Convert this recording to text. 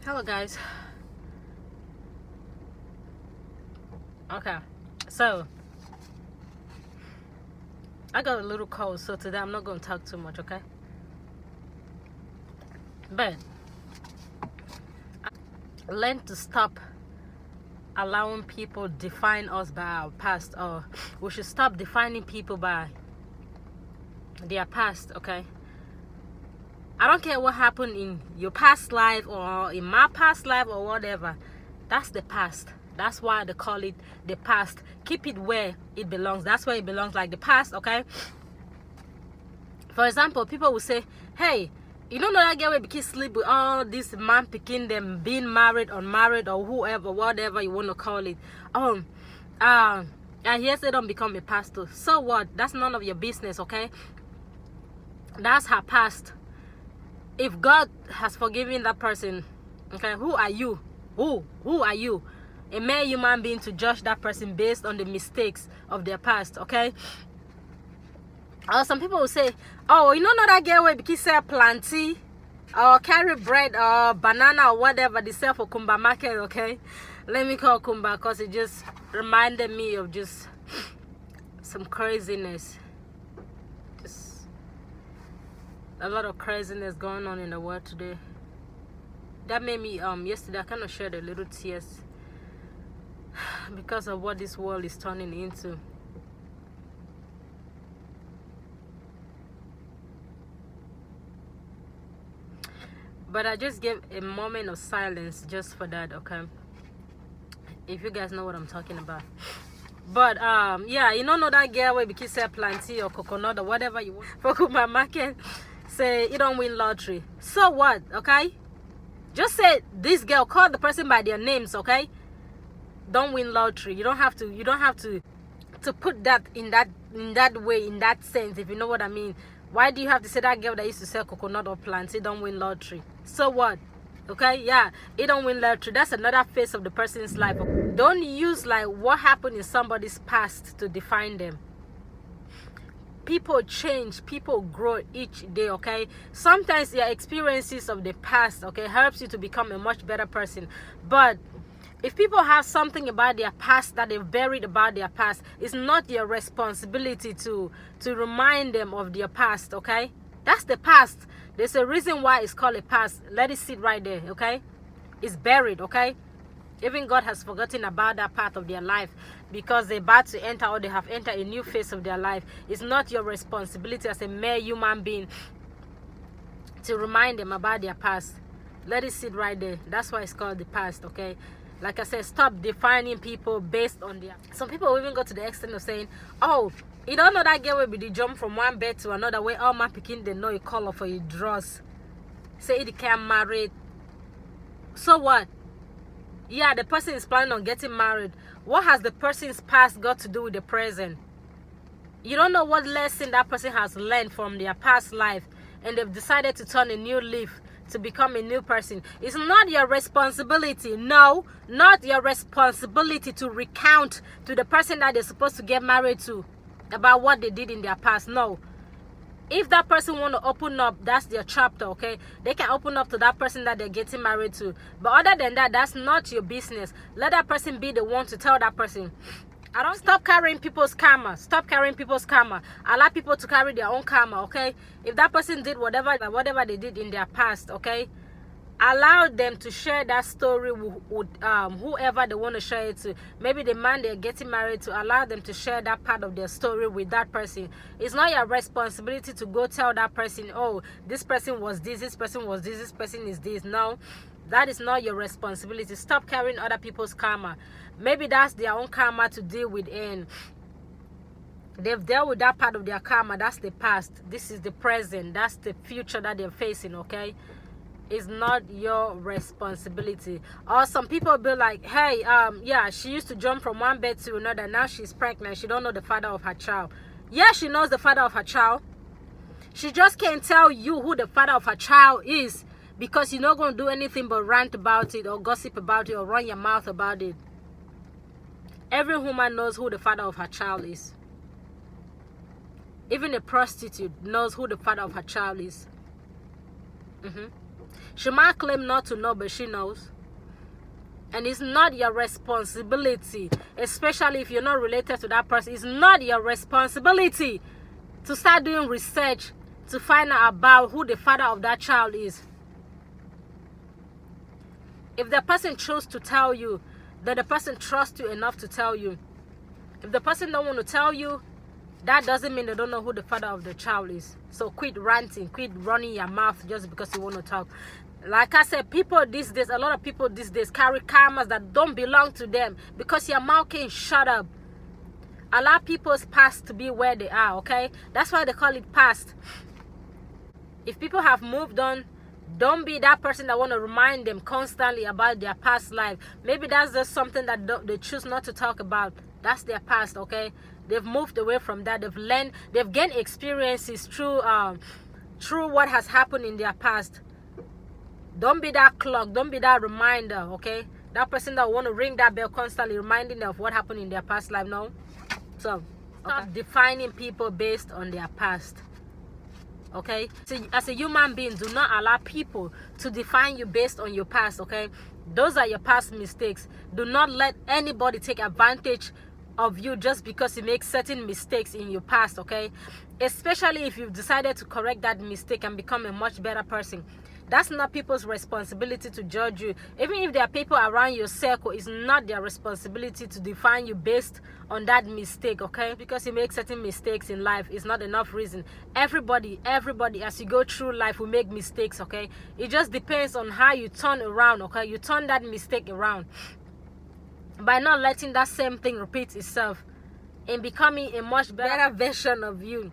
Hello guys. Okay, so I got a little cold, so today I'm not going to talk too much, okay? But learn to stop allowing people define us by our past, or we should stop defining people by their past, okay? I don't care what happened in your past life or in my past life or whatever. That's the past. That's why they call it the past. Keep it where it belongs. That's where it belongs, like the past, okay? For example, people will say, hey, you don't know that girl will be sleep with all this man picking them, being married, unmarried, or whoever, whatever you want to call it. And yes, they don't become a pastor. So what? That's none of your business, okay? That's her past. If God has forgiven that person, okay, who are you? Who are you? A mere human being to judge that person based on the mistakes of their past, okay? Some people will say, oh, you know that girl will be sell planty or carry bread or banana or whatever they sell for Kumba market, okay? Let me call Kumba because it just reminded me of just some craziness. Just a lot of craziness going on in the world today. That made me yesterday I kind of shed a little tears because of what this world is turning into. But I just gave a moment of silence just for that, okay? If you guys know what I'm talking about. But yeah, you don't know that girl where because sell planty or coconut or whatever you want for Kumba market, say you don't win lottery. So what, okay? Just say this girl, call the person by their names, okay? Don't win lottery. You don't have to put that in that way, in that sense, if you know what I mean. Why do you have to say that girl that used to sell coconut or plants, it don't win lottery? So what? Okay, yeah, it don't win lottery. That's another phase of the person's life. Don't use like what happened in somebody's past to define them. People change, people grow each day, okay? Sometimes your experiences of the past, okay, helps you to become a much better person. But if people have something about their past that they've buried about their past, it's not your responsibility to remind them of their past, okay? That's the past. There's a reason why it's called a past. Let it sit right there, okay? It's buried, okay? Even God has forgotten about that part of their life because they're about to enter, or they have entered a new phase of their life. It's not your responsibility as a mere human being to remind them about their past. Let it sit right there. That's why it's called the past, okay? Like I said, stop defining people based on their... Some people even go to the extent of saying, oh, you don't know that girl will be the jump from one bed to another where all my picking they know a color for your draws. Say it can't marry. So what? Yeah, the person is planning on getting married. What has the person's past got to do with the present? You don't know what lesson that person has learned from their past life, and they've decided to turn a new leaf to become a new person. It's not your responsibility. No, not your responsibility to recount to the person that they're supposed to get married to about what they did in their past. No. If that person want to open up, that's their chapter, okay? They can open up to that person that they're getting married to. But other than that, that's not your business. Let that person be the one to tell that person. I don't stop carrying people's karma. Stop carrying people's karma. Allow people to carry their own karma, okay? If that person did whatever they did in their past, okay? Allow them to share that story with whoever they want to share it to. Maybe the man they're getting married to, allow them to share that part of their story with that person. It's not your responsibility to go tell that person, oh, this person was this person was this person is this. No, that is not your responsibility. Stop carrying other people's karma. Maybe that's their own karma to deal with, and they've dealt with that part of their karma. That's the past. This is the present. That's the future that they're facing, okay? It's not your responsibility. Or some people be like, hey, yeah, she used to jump from one bed to another. Now she's pregnant. She don't know the father of her child. Yeah, she knows the father of her child. She just can't tell you who the father of her child is because you're not going to do anything but rant about it or gossip about it or run your mouth about it. Every woman knows who the father of her child is. Even a prostitute knows who the father of her child is. She might claim not to know, but she knows. And it's not your responsibility, especially if you're not related to that person. It's not your responsibility to start doing research to find out about who the father of that child is. If the person chose to tell you, then the person trusts you enough to tell you. If the person don't want to tell you, that doesn't mean they don't know who the father of the child is. So quit ranting, quit running your mouth just because you want to talk. Like I said, people these days, a lot of people these days carry karmas that don't belong to them because your mouth can't shut up. Allow people's past to be where they are, okay? That's why they call it past. If people have moved on, don't be that person that want to remind them constantly about their past life. Maybe that's just something that they choose not to talk about. That's their past, okay? They've moved away from that. They've learned, they've gained experiences through what has happened in their past. Don't be that clock. Don't be that reminder, okay? That person that want to ring that bell constantly reminding them of what happened in their past life. No. So, stop defining people based on their past. Okay, so as a human being, do not allow people to define you based on your past. Okay, those are your past mistakes. Do not let anybody take advantage of you just because you make certain mistakes in your past. Okay, especially if you've decided to correct that mistake and become a much better person. That's not people's responsibility to judge you. Even if there are people around your circle, it's not their responsibility to define you based on that mistake, okay? Because you make certain mistakes in life, it's not enough reason. Everybody, as you go through life, will make mistakes, okay? It just depends on how you turn around, okay? You turn that mistake around by not letting that same thing repeat itself and becoming a much better version of you.